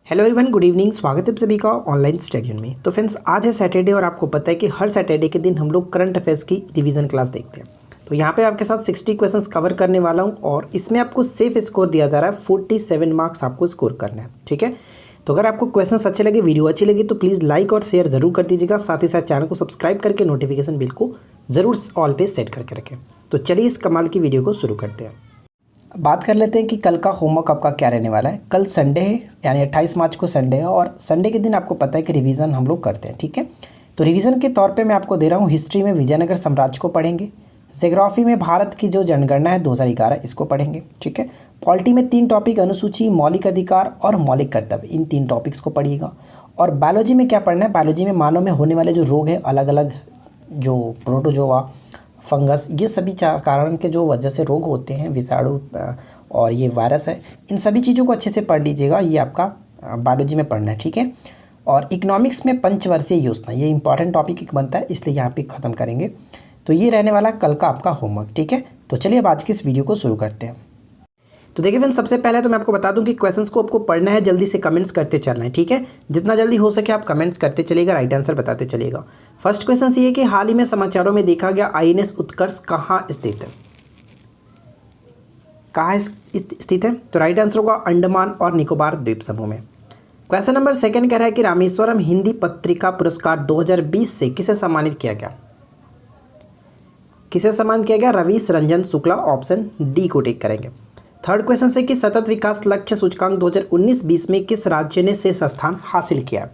Hello everyone, good evening. स्वागत है आप सभी का ऑनलाइन स्टडी में। तो फ्रेंड्स, आज है सैटरडे और आपको पता है कि हर सैटरडे के दिन हम लोग करंट अफेयर्स की रिवीजन क्लास देखते हैं। तो यहाँ पे आपके साथ 60 क्वेश्चंस कवर करने वाला हूँ और इसमें आपको सेफ स्कोर दिया जा रहा है। 47 मार्क्स आपको स्कोर करना है, ठीक है। तो अगर आपको क्वेश्चन अच्छे लगे, वीडियो अच्छी लगी तो प्लीज़ लाइक और शेयर जरूर कर दीजिएगा। साथ ही साथ चैनल को सब्सक्राइब करके नोटिफिकेशन बिल को ज़रूर ऑल पे सेट करके रखें। तो चलिए इस कमाल की वीडियो को शुरू करते हैं। बात कर लेते हैं कि कल का होमवर्क आपका क्या रहने वाला है। कल संडे है, यानी 28 मार्च को संडे है और संडे के दिन आपको पता है कि रिवीजन हम लोग करते हैं, ठीक है। तो रिवीजन के तौर पे मैं आपको दे रहा हूँ, हिस्ट्री में विजयनगर साम्राज्य को पढ़ेंगे, ज्योग्राफी में भारत की जो जनगणना है 2011 इसको पढ़ेंगे, ठीक है। पॉलिटी में 3 टॉपिक, अनुसूची, मौलिक अधिकार और मौलिक कर्तव्य, इन 3 टॉपिक्स को पढ़िएगा। और बायोलॉजी में क्या पढ़ना है, बायोलॉजी में मानव में होने वाले जो रोग हैं, अलग अलग जो प्रोटोजोआ, फंगस, ये सभी कारण के जो वजह से रोग होते हैं, विषाणु और ये वायरस है, इन सभी चीज़ों को अच्छे से पढ़ लीजिएगा। ये आपका बायोलॉजी में पढ़ना है, ठीक है। और इकोनॉमिक्स में पंचवर्षीय योजना, ये इंपॉर्टेंट टॉपिक एक बनता है, इसलिए यहाँ पे ख़त्म करेंगे। तो ये रहने वाला कल का आपका होमवर्क, ठीक है। तो चलिए अब आज की इस वीडियो को शुरू करते हैं। तो देखिए फ्रेंड्स, सबसे पहले तो मैं आपको बता दूं कि क्वेश्चंस को आपको पढ़ना है, जल्दी से कमेंट्स करते चलना है, ठीक है। जितना जल्दी हो सके आप कमेंट्स करते चलिएगा, राइट आंसर बताते चलिएगा। फर्स्ट क्वेश्चन ये है कि हाल ही में समाचारों में देखा गया आईएनएस उत्कर्ष कहाँ स्थित है, कहाँ स्थित है? तो राइट आंसर होगा अंडमान और निकोबार द्वीप समूह में। क्वेश्चन नंबर 2 कह रहा है कि रामेश्वरम हिंदी पत्रिका पुरस्कार 2020 से किसे सम्मानित किया गया? किसे सम्मानित किया गया? रवीश रंजन शुक्ला, ऑप्शन डी को टिक करेंगे। थर्ड क्वेश्चन से कि सतत विकास लक्ष्य सूचकांक 2019-20 में किस राज्य ने शीर्ष स्थान हासिल किया?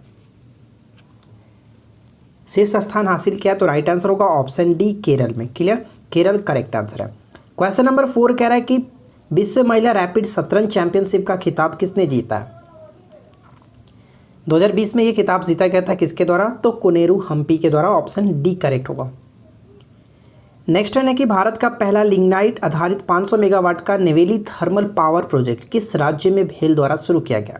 शीर्ष स्थान हासिल किया, तो राइट आंसर होगा ऑप्शन डी केरल में। क्लियर, केरल करेक्ट आंसर है। क्वेश्चन नंबर 4 कह रहा है कि विश्व महिला रैपिड शतरंज चैंपियनशिप का खिताब किसने जीता है? 2020 में यह खिताब जीता गया था किसके द्वारा? तो कोनेरू हम्पी के द्वारा, ऑप्शन डी करेक्ट होगा। नेक्स्ट है कि भारत का पहला लिग्नाइट आधारित 500 मेगावाट का नेवेली थर्मल पावर प्रोजेक्ट किस राज्य में भेल द्वारा शुरू किया गया?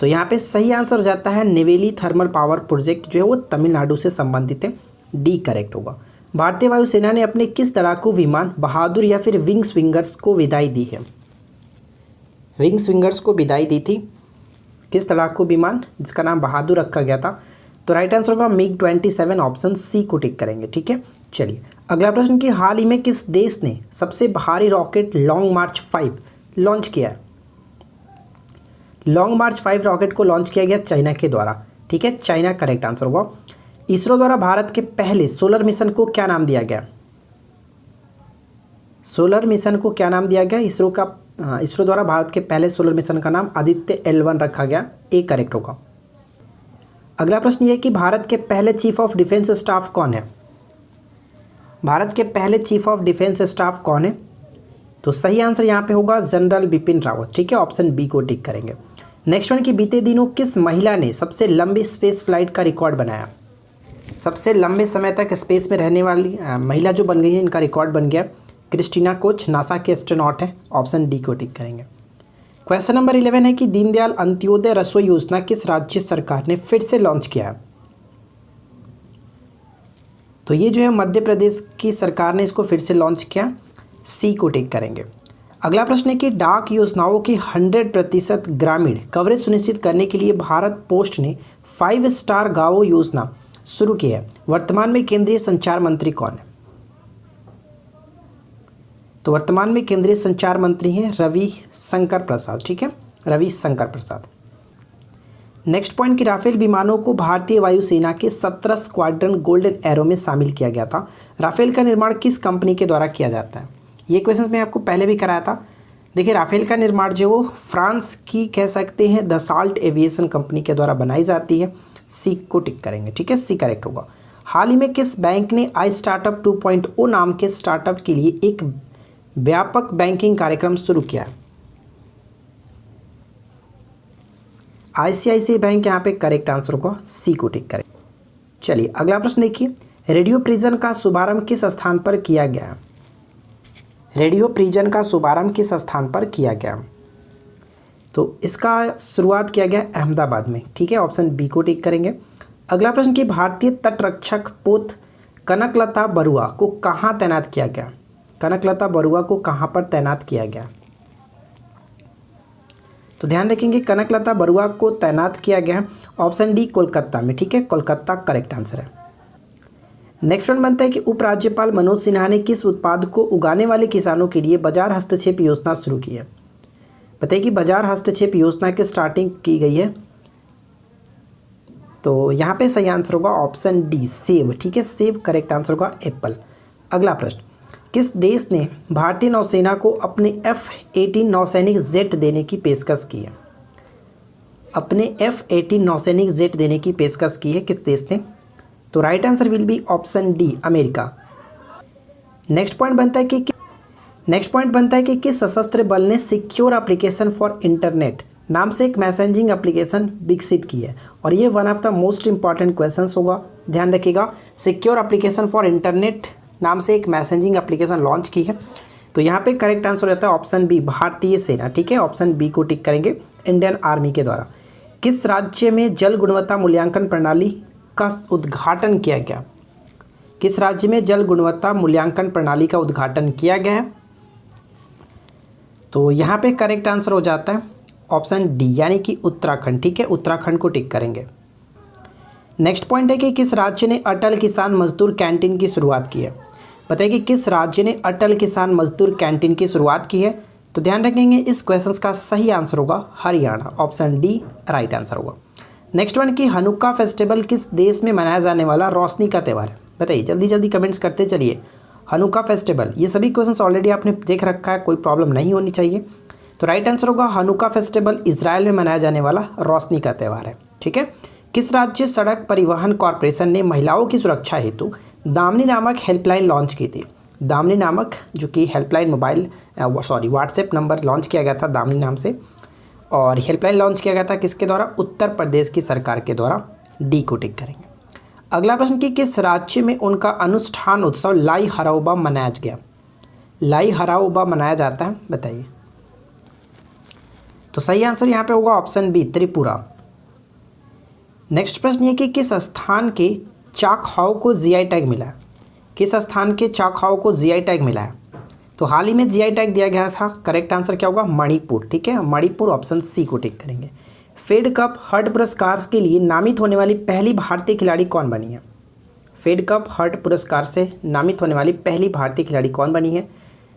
तो यहाँ पे सही आंसर हो जाता है नेवेली थर्मल पावर प्रोजेक्ट जो है वो तमिलनाडु से संबंधित है, डी करेक्ट होगा। भारतीय वायुसेना ने अपने किस लड़ाकू विमान बहादुर या फिर विंग स्विंगर्स को विदाई दी है? विंग स्विंगर्स को विदाई दी थी किस लड़ाकू विमान जिसका नाम बहादुर रखा गया था? तो राइट आंसर होगा मिग 27, ऑप्शन सी को टिक करेंगे, ठीक है। चलिए अगला प्रश्न कि हाल ही में किस देश ने सबसे भारी रॉकेट लॉन्ग मार्च 5 लॉन्च किया है? लॉन्ग मार्च 5 रॉकेट को लॉन्च किया गया चाइना के द्वारा, ठीक है, चाइना करेक्ट आंसर होगा। इसरो द्वारा भारत के पहले सोलर मिशन को क्या नाम दिया गया? सोलर मिशन को क्या नाम दिया गया? इसरो द्वारा भारत के पहले सोलर मिशन का नाम आदित्य L1 रखा गया, ए करेक्ट होगा। अगला प्रश्न ये कि भारत के पहले चीफ ऑफ डिफेंस स्टाफ कौन है? भारत के पहले चीफ ऑफ डिफेंस स्टाफ कौन है? तो सही आंसर यहाँ पे होगा जनरल बिपिन रावत, ठीक है, ऑप्शन बी को टिक करेंगे। नेक्स्ट वन कि बीते दिनों किस महिला ने सबसे लंबी स्पेस फ्लाइट का रिकॉर्ड बनाया? सबसे लंबे समय तक स्पेस में रहने वाली महिला जो बन गई है, इनका रिकॉर्ड बन गया क्रिस्टीना कोच, नासा के एस्ट्रोनॉट है, ऑप्शन डी को टिक करेंगे। क्वेश्चन नंबर 11 है कि दीनदयाल अंत्योदय रसोई योजना किस राज्य सरकार ने फिर से लॉन्च किया है? तो ये जो है मध्य प्रदेश की सरकार ने इसको फिर से लॉन्च किया, सी को टिक करेंगे। अगला प्रश्न है कि डाक योजनाओं की 100% ग्रामीण कवरेज सुनिश्चित करने के लिए भारत पोस्ट ने 5 स्टार गांवों योजना शुरू की है। वर्तमान में केंद्रीय संचार मंत्री कौन है? तो वर्तमान में केंद्रीय संचार मंत्री हैं रवि शंकर प्रसाद, ठीक है, रवि शंकर प्रसाद। नेक्स्ट पॉइंट कि राफेल विमानों को भारतीय वायुसेना के 17 स्क्वाड्रन गोल्डन एरो में शामिल किया गया था। राफेल का निर्माण किस कंपनी के द्वारा किया जाता है? ये क्वेश्चन मैं आपको पहले भी कराया था। देखिए राफेल का निर्माण जो वो फ्रांस की कह सकते हैं दसाल्ट एविएशन कंपनी के द्वारा बनाई जाती है, सी को टिक करेंगे, ठीक है, सी करेक्ट होगा। हाल ही में किस बैंक ने आई स्टार्टअप 2.0 नाम के स्टार्टअप के लिए एक व्यापक बैंकिंग कार्यक्रम शुरू किया है? आईसीआईसीआई बैंक यहाँ पे करेक्ट आंसर होगा, सी को टिक करें। चलिए अगला प्रश्न देखिए, रेडियो प्रिजन का शुभारंभ किस स्थान पर किया गया? रेडियो प्रिजन का शुभारंभ किस स्थान पर किया गया? तो इसका शुरुआत किया गया अहमदाबाद में, ठीक है, ऑप्शन बी को टिक करेंगे। अगला प्रश्न कि भारतीय तटरक्षक पोत कनकलता बरुआ को कहाँ तैनात किया गया? कनकलता बरुआ को कहाँ पर तैनात किया गया? तो ध्यान रखेंगे कनकलता बरुआ को तैनात किया गया है ऑप्शन डी कोलकाता में, ठीक है, कोलकाता करेक्ट आंसर है। नेक्स्ट वन बनता है कि उपराज्यपाल मनोज सिन्हा ने किस उत्पाद को उगाने वाले किसानों के लिए बाजार हस्तक्षेप योजना शुरू की है। बताइए कि बाजार हस्तक्षेप योजना की स्टार्टिंग की गई है, तो यहाँ पे सही आंसर होगा ऑप्शन डी सेब, ठीक है, सेब करेक्ट आंसर होगा एप्पल। अगला प्रश्न, किस देश ने भारतीय नौसेना को अपने F-18 नौसैनिक जेट देने की पेशकश की है। अपने F-18 नौसैनिक जेट देने की पेशकश की है किस देश ने, तो right answer will be option D America. Next point बनता है कि किस सशस्त्र बल ने सिक्योर एप्लीकेशन फॉर इंटरनेट नाम से एक मैसेजिंग एप्लीकेशन विकसित की है, और ये one of the most important questions होगा, ध्यान रखिएगा। सिक्योर एप्लीकेशन फॉर इंटरनेट नाम से एक मैसेजिंग एप्लीकेशन लॉन्च की है, तो यहाँ पे करेक्ट आंसर हो जाता है ऑप्शन बी भारतीय सेना, ठीक है, ऑप्शन बी को टिक करेंगे, इंडियन आर्मी के द्वारा। किस राज्य में जल गुणवत्ता मूल्यांकन प्रणाली का उद्घाटन किया गया। किस राज्य में जल गुणवत्ता मूल्यांकन प्रणाली का उद्घाटन किया गया है, तो यहाँ पे करेक्ट आंसर हो जाता है ऑप्शन डी यानी कि उत्तराखंड, ठीक है, उत्तराखंड को टिक करेंगे। नेक्स्ट पॉइंट है कि किस राज्य ने अटल किसान मजदूर कैंटीन की शुरुआत की है। बताइए कि किस राज्य ने अटल किसान मजदूर कैंटीन की शुरुआत की है, तो ध्यान रखेंगे इस क्वेश्चन का सही आंसर होगा Haryana, option D right answer होगा। नेक्स्ट वन कि हनुक्का फेस्टिवल किस देश में मनाया जाने वाला रोशनी का त्यौहार है। बताइए जल्दी जल्दी कमेंट्स करते चलिए। हनुक्का फेस्टिवल, ये सभी क्वेश्चंस ऑलरेडी आपने देख रखा है, कोई प्रॉब्लम नहीं होनी चाहिए, तो राइट आंसर होगा हनुक्का फेस्टिवल इजराइल में मनाया जाने वाला रोशनी का त्यौहार है, ठीक है। किस राज्य सड़क परिवहन कॉरपोरेशन ने महिलाओं की सुरक्षा हेतु दामिनी नामक हेल्पलाइन लॉन्च की थी। दामिनी नामक जो कि हेल्पलाइन व्हाट्सएप नंबर लॉन्च किया गया था दामिनी नाम से, और हेल्पलाइन लॉन्च किया गया था किसके द्वारा, उत्तर प्रदेश की सरकार के द्वारा, डी को टिक करेंगे। अगला प्रश्न कि किस राज्य में उनका अनुष्ठान उत्सव लाई हराओबा मनाया गया। लाई हराओबा मनाया जाता है, बताइए, तो सही आंसर यहाँ पे होगा ऑप्शन बी त्रिपुरा। नेक्स्ट प्रश्न ये कि किस स्थान के चाकहाओ को जीआई टैग मिला है। किस स्थान के चाकहाओ को जीआई टैग मिला है, तो हाल ही में जीआई टैग दिया गया था, करेक्ट आंसर क्या होगा मणिपुर, ठीक है, मणिपुर, ऑप्शन सी को टिक करेंगे। फेड कप हर्ट पुरस्कार के लिए नामित होने वाली पहली भारतीय खिलाड़ी कौन बनी है। फेड कप हर्ट पुरस्कार से नामित होने वाली पहली भारतीय खिलाड़ी कौन बनी है,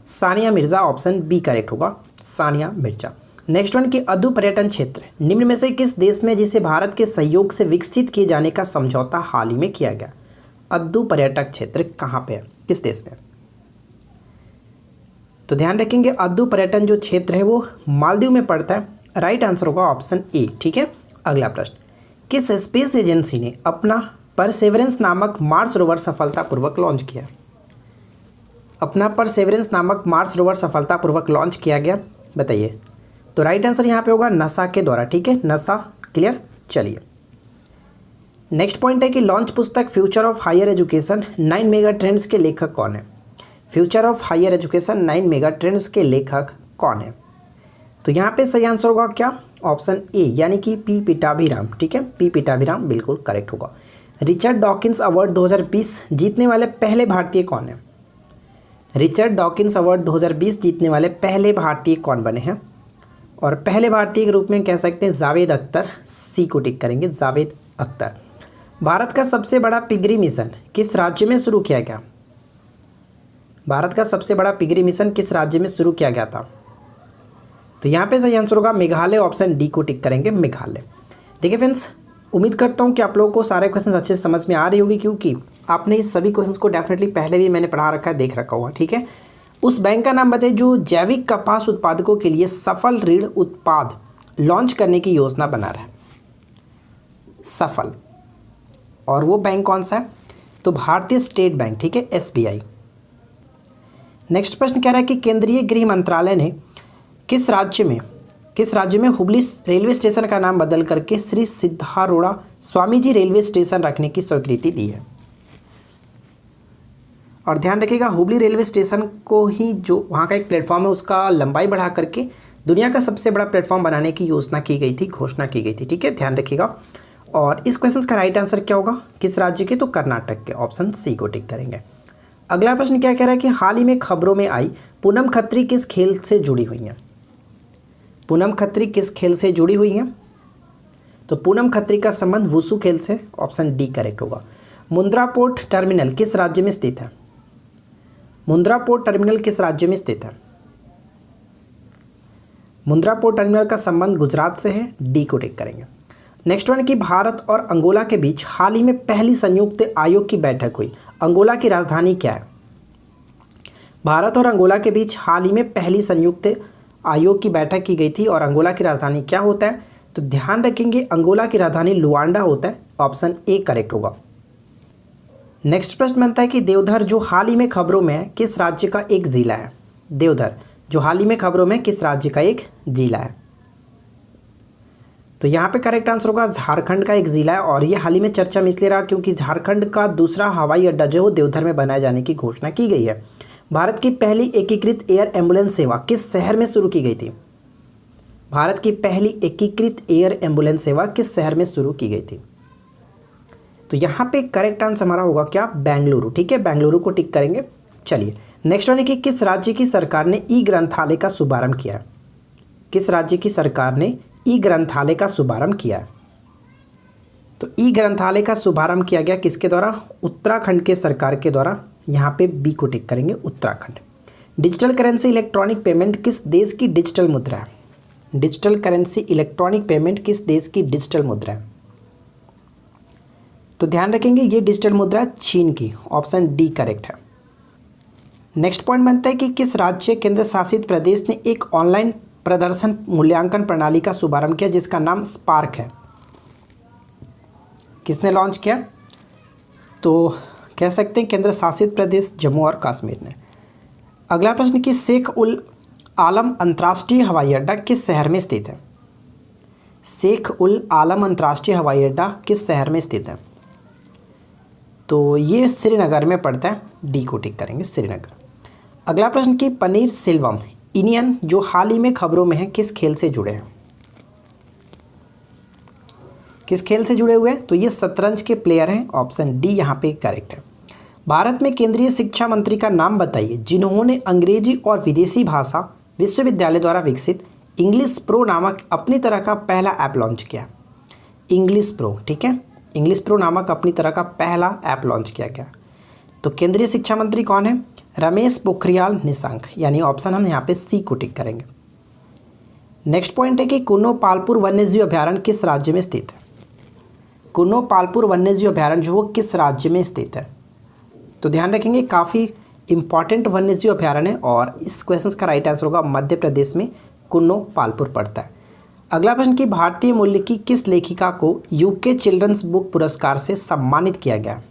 Sania Mirza, option B correct होगा, सानिया मिर्ज़ा। नेक्स्ट वन की अद्भुत पर्यटन क्षेत्र निम्न में से किस देश में जिसे भारत के सहयोग से विकसित किए जाने का समझौता हाल ही में किया गया। अद्भुत पर्यटक क्षेत्र कहाँ पे है, किस देश में, तो ध्यान रखेंगे अद्भुत पर्यटन जो क्षेत्र है वो मालदीव में पड़ता है, राइट आंसर होगा ऑप्शन ए, ठीक है। अगला प्रश्न, किस स्पेस एजेंसी ने अपना परसेवरेंस नामक मार्स रोवर सफलतापूर्वक लॉन्च किया। अपना परसेवरेंस नामक मार्स रोवर सफलतापूर्वक लॉन्च किया गया, बताइए, तो राइट आंसर यहाँ पे होगा नासा के द्वारा, ठीक है, नासा, क्लियर। चलिए नेक्स्ट पॉइंट है कि लॉन्च पुस्तक future of higher education 9 mega trends के लेखक कौन है। Future of higher education 9 mega trends के लेखक कौन है, तो यहाँ पे सही आंसर होगा क्या, ऑप्शन ए यानी कि पी पटाभिराम, ठीक है, पी पटाभिराम बिल्कुल करेक्ट होगा। रिचर्ड डॉकिंस अवार्ड 2020 जीतने वाले पहले भारतीय कौन है। रिचर्ड डॉकिंस अवार्ड 2020 जीतने वाले पहले भारतीय कौन बने हैं, और पहले भारतीय के रूप में कह सकते हैं जावेद अख्तर, सी को टिक करेंगे, जावेद अख्तर। भारत का सबसे बड़ा पिगरी मिशन किस राज्य में शुरू किया गया। भारत का सबसे बड़ा पिगरी मिशन किस राज्य में शुरू किया गया था, तो यहाँ पे सही आंसर होगा मेघालय, ऑप्शन डी को टिक करेंगे, मेघालय। देखिए फ्रेंड्स, उम्मीद करता हूँ कि आप लोगों को सारे क्वेश्चन अच्छे से समझ में आ रही होगी, क्योंकि आपने इस सभी क्वेश्चंस को डेफिनेटली पहले भी मैंने पढ़ा रखा है, देख रखा हुआ, ठीक है। उस बैंक का नाम बताइए जो जैविक कपास उत्पादकों के लिए सफल ऋण उत्पाद लॉन्च करने की योजना बना रहा है। सफल, और वो बैंक कौन सा है, तो भारतीय स्टेट बैंक, ठीक है, SBI। नेक्स्ट प्रश्न कह रहा है कि केंद्रीय गृह मंत्रालय ने किस राज्य में हुबली रेलवे स्टेशन का नाम बदल करके श्री सिद्धारूढ़ा स्वामी जी रेलवे स्टेशन रखने की स्वीकृति दी है। और ध्यान रखिएगा हुबली रेलवे स्टेशन को ही जो वहाँ का एक प्लेटफॉर्म है उसका लंबाई बढ़ा करके दुनिया का सबसे बड़ा प्लेटफॉर्म बनाने की योजना की गई थी, घोषणा की गई थी, ठीक है, ध्यान रखिएगा। और इस क्वेश्चन का राइट आंसर क्या होगा, किस राज्य के, तो कर्नाटक के, ऑप्शन सी को टिक करेंगे। अगला प्रश्न क्या कह रहा है कि हाल ही में खबरों में आई पूनम खत्री किस खेल से जुड़ी हुई हैं। पूनम खत्री किस खेल से जुड़ी हुई हैं? तो पूनम खत्री का संबंध वुशु खेल से, ऑप्शन डी करेक्ट होगा। मुंद्रा पोर्ट टर्मिनल किस राज्य में स्थित है? मुंद्रा पोर्ट टर्मिनल किस राज्य में स्थित है? मुंद्रा पोर्ट टर्मिनल का संबंध गुजरात से है, डी को टिक करेंगे। नेक्स्ट वन कि भारत और अंगोला के बीच हाल ही में पहली संयुक्त आयोग की बैठक हुई। अंगोला की राजधानी क्या है? भारत और अंगोला के बीच हाल ही में पहली संयुक्त आयोग की बैठक की गई थी और अंगोला की राजधानी क्या होता है? तो ध्यान रखेंगे अंगोला की राजधानी लुआंडा होता है, ऑप्शन ए करेक्ट होगा। नेक्स्ट प्रश्न बनता है कि देवधर जो हाल ही में खबरों में है किस राज्य का एक जिला है? देवधर जो हाल ही में खबरों में किस राज्य का एक जिला है? तो यहाँ पे करेक्ट आंसर होगा झारखंड का एक जिला है और ये हाल ही में चर्चा में इसलिए रहा क्योंकि झारखंड का दूसरा हवाई अड्डा जो है देवधर में बनाए जाने की घोषणा की गई है। भारत की पहली एकीकृत एयर एम्बुलेंस सेवा किस शहर में शुरू की गई थी? भारत की पहली एकीकृत एयर एम्बुलेंस सेवा किस शहर में शुरू की गई थी? तो यहाँ पे करेक्ट आंसर हमारा होगा क्या? बेंगलुरु। ठीक है, बेंगलुरु को टिक करेंगे। चलिए नेक्स्ट वन है कि किस राज्य की सरकार ने ई ग्रंथालय का शुभारंभ किया है? किस राज्य की सरकार ने ई ग्रंथालय का शुभारंभ किया है? तो ई ग्रंथालय का शुभारंभ किया गया किसके द्वारा? उत्तराखंड के सरकार के द्वारा। यहाँ पे बी को टिक करेंगे, Uttarakhand. Digital currency electronic payment किस देश की डिजिटल मुद्रा है? डिजिटल करेंसी इलेक्ट्रॉनिक पेमेंट किस देश की डिजिटल मुद्रा है? तो ध्यान रखेंगे ये डिजिटल मुद्रा चीन की, ऑप्शन डी करेक्ट है। नेक्स्ट पॉइंट बनता है कि किस राज्य केंद्र शासित प्रदेश ने एक ऑनलाइन प्रदर्शन मूल्यांकन प्रणाली का शुभारंभ किया जिसका नाम स्पार्क है? किसने लॉन्च किया? तो कह सकते हैं केंद्र शासित प्रदेश जम्मू और कश्मीर ने। अगला प्रश्न कि शेख उल आलम अंतर्राष्ट्रीय हवाई अड्डा किस शहर में स्थित है? शेख उल आलम अंतर्राष्ट्रीय हवाई अड्डा किस शहर में स्थित है? तो ये श्रीनगर में पड़ता है, डी को टिक करेंगे, श्रीनगर। अगला प्रश्न कि पनीर सेल्वम इंडियन जो हाल ही में खबरों में है किस खेल से जुड़े हैं? किस खेल से जुड़े हुए हैं? तो ये शतरंज के प्लेयर हैं, ऑप्शन डी यहाँ पे करेक्ट है। भारत में केंद्रीय शिक्षा मंत्री का नाम बताइए जिन्होंने अंग्रेजी और विदेशी भाषा विश्वविद्यालय द्वारा विकसित इंग्लिश प्रो नामक अपनी तरह का पहला ऐप लॉन्च किया। इंग्लिश प्रो, ठीक है, इंग्लिश प्रो नामक अपनी तरह का पहला ऐप लॉन्च किया गया। तो केंद्रीय शिक्षा मंत्री कौन है? रमेश पोखरियाल निशंक, यानी ऑप्शन हम यहाँ पे सी को टिक करेंगे। नेक्स्ट पॉइंट है कि कुन्नो पालपुर वन्यजीव अभ्यारण्य किस राज्य में स्थित है? कुन्नो पालपुर वन्यजीव अभ्यारण्य जो वो किस राज्य में स्थित है? तो ध्यान रखेंगे काफ़ी इंपॉर्टेंट वन्यजीव अभ्यारण्य है और इस क्वेश्चन का राइट आंसर होगा मध्य प्रदेश में कुन्नो पालपुर पड़ता है। अगला प्रश्न कि भारतीय मूल्य की किस लेखिका को यूके चिल्ड्रंस बुक पुरस्कार से सम्मानित किया गया?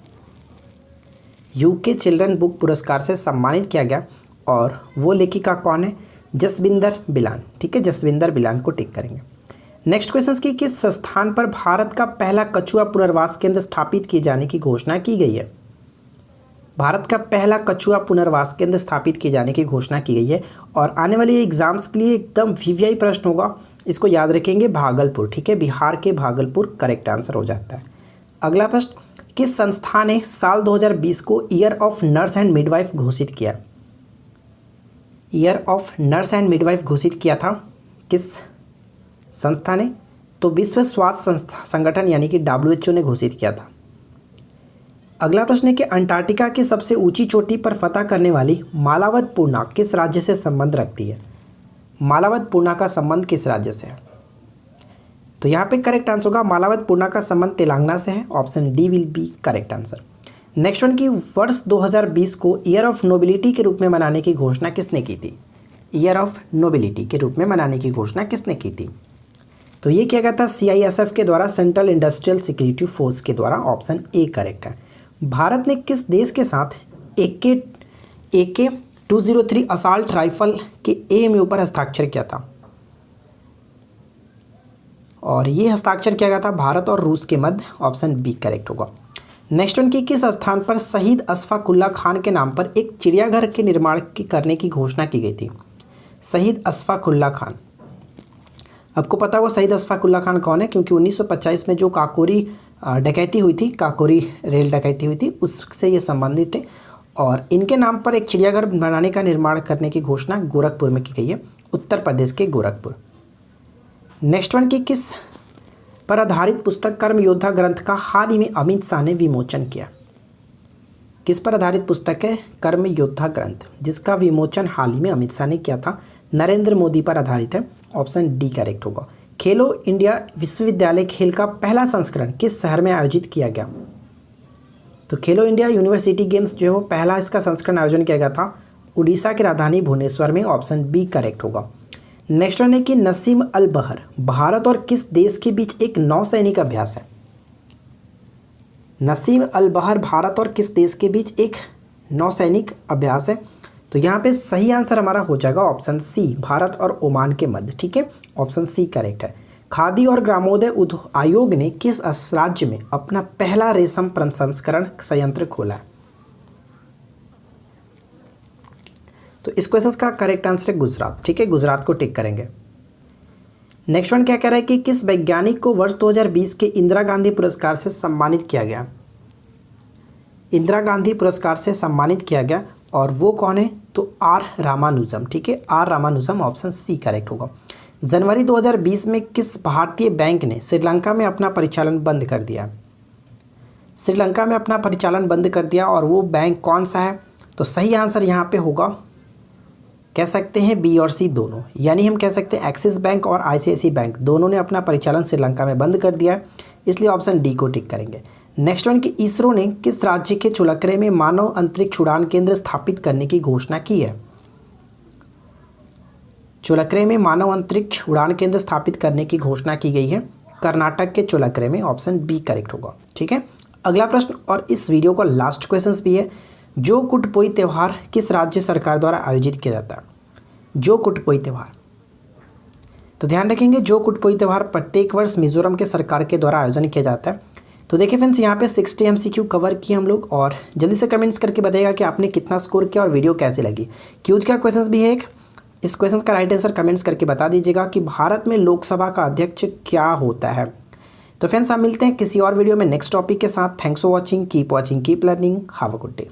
यूके चिल्ड्रन बुक पुरस्कार से सम्मानित किया गया और वो लेखिका कौन है? जसविंदर बिलान, ठीक है, जसविंदर बिलान को टिक करेंगे। नेक्स्ट क्वेश्चन की किस स्थान पर भारत का पहला कछुआ पुनर्वास केंद्र स्थापित किए जाने की घोषणा की गई है? भारत का पहला कछुआ पुनर्वास केंद्र स्थापित किए जाने की घोषणा की गई है और आने वाले एग्जाम्स के लिए एकदम वीवीआई प्रश्न होगा, इसको याद रखेंगे, भागलपुर, ठीक है, बिहार के भागलपुर करेक्ट आंसर हो जाता है। अगला प्रश्न किस संस्था ने साल 2020 को year of nurse and midwife घोषित किया? Year of nurse and midwife घोषित किया था किस संस्था ने? तो विश्व स्वास्थ्य संगठन यानी कि WHO ने घोषित किया था। अगला प्रश्न है कि अंटार्कटिका की सबसे ऊंची चोटी पर फतह करने वाली मालावत पूर्णा किस राज्य से संबंध रखती है? मालावत पूर्णा का संबंध किस राज्य से है? तो यहाँ पे करेक्ट आंसर होगा मालावत पूर्णा का संबंध तेलंगाना से है, option D will be correct answer. Next one की वर्ष 2020 को ईयर ऑफ नोबिलिटी के रूप में मनाने की घोषणा किसने की थी? ईयर ऑफ नोबिलिटी के रूप में मनाने की घोषणा किसने की थी? तो ये किया गया था CISF के द्वारा, सेंट्रल इंडस्ट्रियल सिक्योरिटी फोर्स के द्वारा, ऑप्शन ए करेक्ट है। भारत ने किस देश के साथ AK-203 असाल्ट राइफल के AMU पर हस्ताक्षर किया था? और ये हस्ताक्षर किया गया था भारत और रूस के मध्य, ऑप्शन बी करेक्ट होगा। नेक्स्ट वन की किस स्थान पर शहीद अशफाक उल्लाह खान के नाम पर एक चिड़ियाघर के निर्माण करने की घोषणा की गई थी? शहीद अशफाक उल्लाह खान, आपको पता होगा शहीद अशफाक उल्लाह खान कौन है, क्योंकि 1925 में जो काकोरी डकैती हुई थी, काकोरी रेल डकैती हुई थी, उससे ये संबंधित थे और इनके नाम पर एक चिड़ियाघर बनाने का निर्माण करने की घोषणा गोरखपुर में की गई है, उत्तर प्रदेश के गोरखपुर। नेक्स्ट वन की किस पर आधारित पुस्तक कर्म योद्धा ग्रंथ का हाल ही में अमित शाह ने विमोचन किया? किस पर आधारित पुस्तक है कर्म योद्धा ग्रंथ, जिसका विमोचन हाल ही में अमित शाह ने किया था? नरेंद्र मोदी पर आधारित है। ऑप्शन डी करेक्ट होगा। खेलो इंडिया विश्वविद्यालय खेल का पहला संस्करण किस शहर में आयोजित किया गया? तो खेलो इंडिया यूनिवर्सिटी गेम्स जो है वो पहला इसका संस्करण आयोजन किया गया था उड़ीसा की राजधानी भुवनेश्वर में। ऑप्शन बी करेक्ट होगा। नेक्स्ट वन है कि नसीम अल बहर भारत और किस देश के बीच एक नौसैनिक अभ्यास है? नसीम अल बहर भारत और किस देश के बीच एक नौसैनिक अभ्यास है? तो यहाँ पे सही आंसर हमारा हो जाएगा ऑप्शन सी, भारत और ओमान के मध्य। ठीक है, ऑप्शन सी करेक्ट है। खादी और ग्रामोदय आयोग ने किस राज्य में अपना पहला रेशम प्रसंस्करण संयंत्र खोला है? तो इस क्वेश्चन का करेक्ट आंसर है गुजरात। ठीक है, गुजरात को टिक करेंगे। नेक्स्ट वन क्या कह रहा है कि किस वैज्ञानिक को वर्ष 2020 के इंदिरा गांधी पुरस्कार से सम्मानित किया गया? इंदिरा गांधी पुरस्कार से सम्मानित किया गया और वो कौन है? तो आर रामानुजम। ठीक है, R Ramanujam. Option C correct होगा। जनवरी 2020 में किस भारतीय बैंक ने श्रीलंका में अपना परिचालन बंद कर दिया? श्रीलंका में अपना परिचालन बंद कर दिया और वो बैंक कौन सा है? तो सही आंसर यहाँ पे होगा, कह सकते हैं बी और सी दोनों, यानी हम कह सकते हैं एक्सिस बैंक और आईसीआईसीआई बैंक दोनों ने अपना परिचालन श्रीलंका में बंद कर दिया है, इसलिए ऑप्शन डी को टिक करेंगे। नेक्स्ट वन की इसरो ने किस राज्य के चुलकरे में मानव अंतरिक्ष उड़ान केंद्र स्थापित करने की घोषणा की है? चुलकरे में मानव अंतरिक्ष उड़ान केंद्र स्थापित करने की घोषणा की गई है कर्नाटक के चुलकरे में। ऑप्शन बी करेक्ट होगा। ठीक है, अगला प्रश्न और इस वीडियो का लास्ट क्वेश्चन भी है। जो कुटपोई त्यौहार किस राज्य सरकार द्वारा आयोजित किया जाता है? जो कुटपोई त्यौहार, तो ध्यान रखेंगे जो कुटपोई त्यौहार प्रत्येक वर्ष मिजोरम के सरकार के द्वारा आयोजन किया जाता है। तो देखिए फ्रेंड्स, यहाँ पे 60 MCQ कवर किए हम लोग, और जल्दी से कमेंट्स करके बताइएगा कि आपने कितना स्कोर किया और वीडियो कैसी लगी। क्यूज का क्वेश्चन भी है एक, इस क्वेश्चन का राइट आंसर कमेंट्स करके बता दीजिएगा कि भारत में लोकसभा का अध्यक्ष क्या होता है। तो फ्रेंड्स, आप मिलते हैं किसी और वीडियो में नेक्स्ट टॉपिक के साथ। Thanks for watching, keep learning, have a good day.